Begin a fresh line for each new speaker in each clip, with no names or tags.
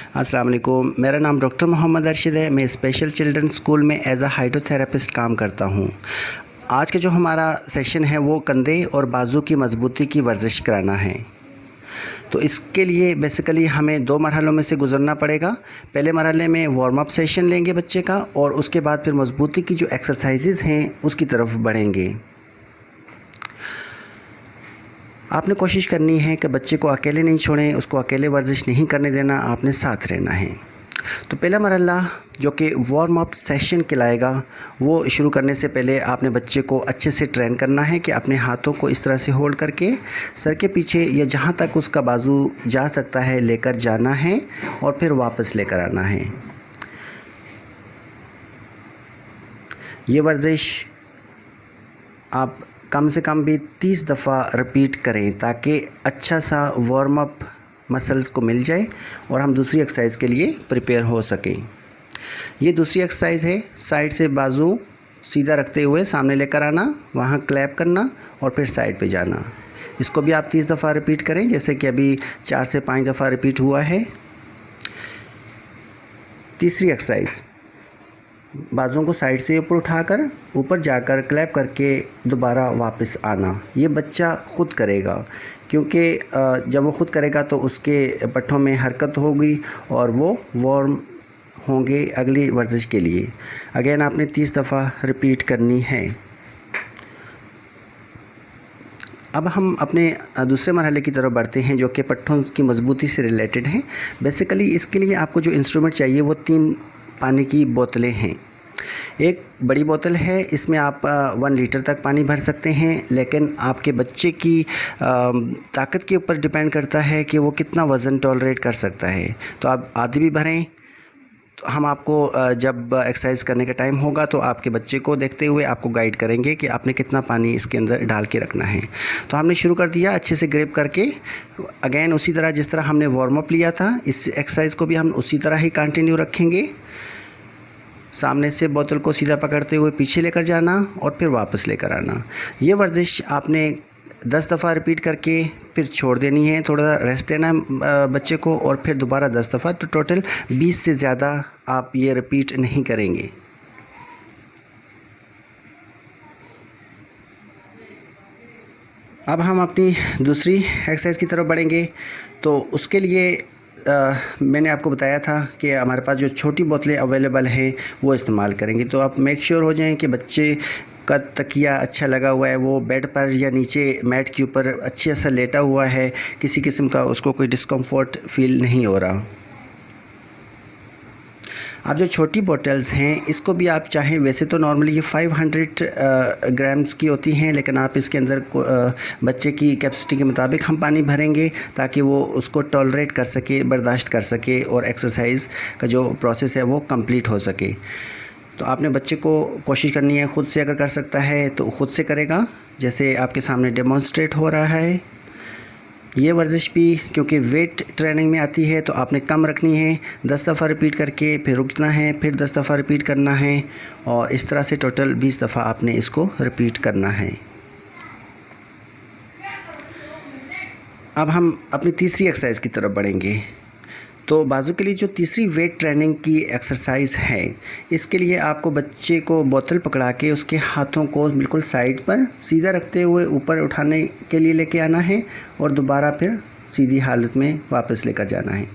अस्सलाम वालेकुम। मेरा नाम डॉक्टर मोहम्मद अरशद है। मैं स्पेशल चिल्ड्रन स्कूल में एज अ हाइड्रोथेरेपिस्ट काम करता हूँ। आज का जो हमारा सेशन है वो कंधे और बाजू की मजबूती की वर्जिश कराना है। तो इसके लिए बेसिकली हमें 2 मरहलों में से गुज़रना पड़ेगा। पहले मरहले में वार्म अप सेशन लेंगे बच्चे का, और उसके बाद फिर मजबूती की जो एक्सरसाइजेज़ हैं उसकी तरफ बढ़ेंगे। आपने कोशिश करनी है कि बच्चे को अकेले नहीं छोड़ें, उसको अकेले वर्जिश नहीं करने देना, आपने साथ रहना है। तो पहला मरहला जो कि वार्म अप सेशन कहलाएगा, वो शुरू करने से पहले आपने बच्चे को अच्छे से ट्रेन करना है कि अपने हाथों को इस तरह से होल्ड करके सर के पीछे या जहाँ तक उसका बाजू जा सकता है लेकर जाना है और फिर वापस लेकर आना है। ये वर्जिश आप कम से कम भी 30 दफ़ा रिपीट करें ताकि अच्छा सा वार्म अप मसल्स को मिल जाए और हम दूसरी एक्सरसाइज के लिए प्रिपेयर हो सकें। ये दूसरी एक्सरसाइज है, साइड से बाजू सीधा रखते हुए सामने लेकर आना, वहाँ क्लैप करना और फिर साइड पे जाना। इसको भी आप 30 दफ़ा रिपीट करें, जैसे कि अभी 4 से 5 दफ़ा रिपीट हुआ है। तीसरी एक्सरसाइज, बाजुओं को साइड से ऊपर जाकर क्लैप करके दोबारा वापस आना। ये बच्चा ख़ुद करेगा, क्योंकि जब वो ख़ुद करेगा तो उसके पट्ठों में हरकत होगी और वो वार्म होंगे अगली वर्जिश के लिए। अगेन आपने 30 दफ़ा रिपीट करनी है। अब हम अपने दूसरे मरहले की तरफ बढ़ते हैं, जो कि पट्ठों की मजबूती से रिलेटेड है। बेसिकली इसके लिए आपको जो इंस्ट्रूमेंट चाहिए वो 3 पानी की बोतलें हैं। एक बड़ी बोतल है, इसमें आप 1 लीटर तक पानी भर सकते हैं, लेकिन आपके बच्चे की ताकत के ऊपर डिपेंड करता है कि वो कितना वज़न टॉलरेट कर सकता है। तो आप आधी भी भरें। तो हम आपको जब एक्सरसाइज करने का टाइम होगा तो आपके बच्चे को देखते हुए आपको गाइड करेंगे कि आपने कितना पानी इसके अंदर डाल के रखना है। तो हमने शुरू कर दिया अच्छे से ग्रैब करके। अगेन उसी तरह जिस तरह हमने वार्म अप लिया था, इस एक्सरसाइज को भी हम उसी तरह ही कंटिन्यू रखेंगे। सामने से बोतल को सीधा पकड़ते हुए पीछे लेकर जाना और फिर वापस लेकर आना। ये वर्जिश आपने 10 दफ़ा रिपीट करके फिर छोड़ देनी है, थोड़ा रेस्ट देना है बच्चे को, और फिर दोबारा 10 दफ़ा। तो टोटल 20 से ज़्यादा आप ये रिपीट नहीं करेंगे। अब हम अपनी दूसरी एक्सरसाइज की तरफ बढ़ेंगे। तो उसके लिए मैंने आपको बताया था कि हमारे पास जो छोटी बोतलें अवेलेबल हैं वो इस्तेमाल करेंगे। तो आप मेक श्योर हो जाएं कि बच्चे का तकिया अच्छा लगा हुआ है, वो बेड पर या नीचे मैट के ऊपर अच्छे से लेटा हुआ है, किसी किस्म का उसको कोई डिस्कम्फर्ट फील नहीं हो रहा। अब जो छोटी बोतल्स हैं इसको भी आप चाहें, वैसे तो नॉर्मली ये 500 ग्राम्स की होती हैं, लेकिन आप इसके अंदर बच्चे की कैपेसिटी के मुताबिक हम पानी भरेंगे ताकि वो उसको टॉलरेट कर सके, बर्दाश्त कर सके और एक्सरसाइज का जो प्रोसेस है वो कंप्लीट हो सके। तो आपने बच्चे को कोशिश करनी है, ख़ुद से अगर कर सकता है तो ख़ुद से करेगा, जैसे आपके सामने डेमोन्स्ट्रेट हो रहा है। ये वर्जिश भी क्योंकि वेट ट्रेनिंग में आती है तो आपने कम रखनी है, 10 दफ़ा रिपीट करके फिर रुकना है, फिर 10 दफ़ा रिपीट करना है, और इस तरह से टोटल 20 दफ़ा आपने इसको रिपीट करना है। अब हम अपनी तीसरी एक्सरसाइज की तरफ बढ़ेंगे। तो बाजू के लिए जो तीसरी वेट ट्रेनिंग की एक्सरसाइज है, इसके लिए आपको बच्चे को बोतल पकड़ा के उसके हाथों को बिल्कुल साइड पर सीधा रखते हुए ऊपर उठाने के लिए लेके आना है और दोबारा फिर सीधी हालत में वापस लेकर जाना है।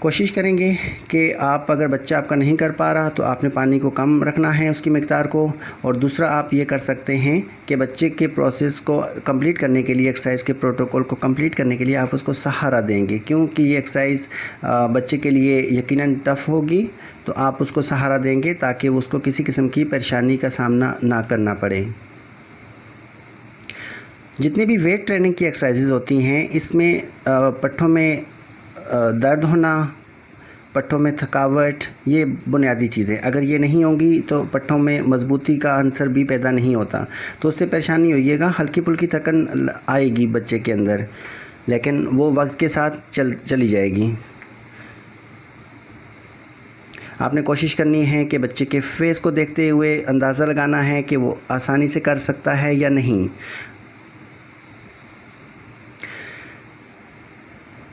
कोशिश करेंगे कि आप, अगर बच्चा आपका नहीं कर पा रहा तो आपने पानी को कम रखना है उसकी मिक़दार को, और दूसरा आप ये कर सकते हैं कि बच्चे के प्रोसेस को कंप्लीट करने के लिए, एक्सरसाइज के प्रोटोकॉल को कंप्लीट करने के लिए आप उसको सहारा देंगे, क्योंकि ये एक्सरसाइज बच्चे के लिए यकीनन टफ़ होगी। तो आप उसको सहारा देंगे ताकि उसको किसी किस्म की परेशानी का सामना ना करना पड़े। जितनी भी वेट ट्रेनिंग की एक्सरसाइजेज़ होती हैं, इसमें पट्ठों में दर्द होना, पट्ठों में थकावट, ये बुनियादी चीज़ें अगर ये नहीं होंगी तो पट्ठों में मजबूती का अंसर भी पैदा नहीं होता। तो उससे परेशानी होइएगा, हल्की फुल्की थकन आएगी बच्चे के अंदर, लेकिन वो वक्त के साथ चली जाएगी। आपने कोशिश करनी है कि बच्चे के फेस को देखते हुए अंदाज़ा लगाना है कि वो आसानी से कर सकता है या नहीं।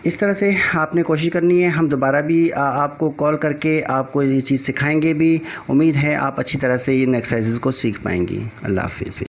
इस तरह से आपने कोशिश करनी है। हम दोबारा भी आपको कॉल करके आपको ये चीज़ सिखाएंगे भी। उम्मीद है आप अच्छी तरह से इन एक्सरसाइजेज़ को सीख पाएंगी। अल्लाह हाफ़िज़।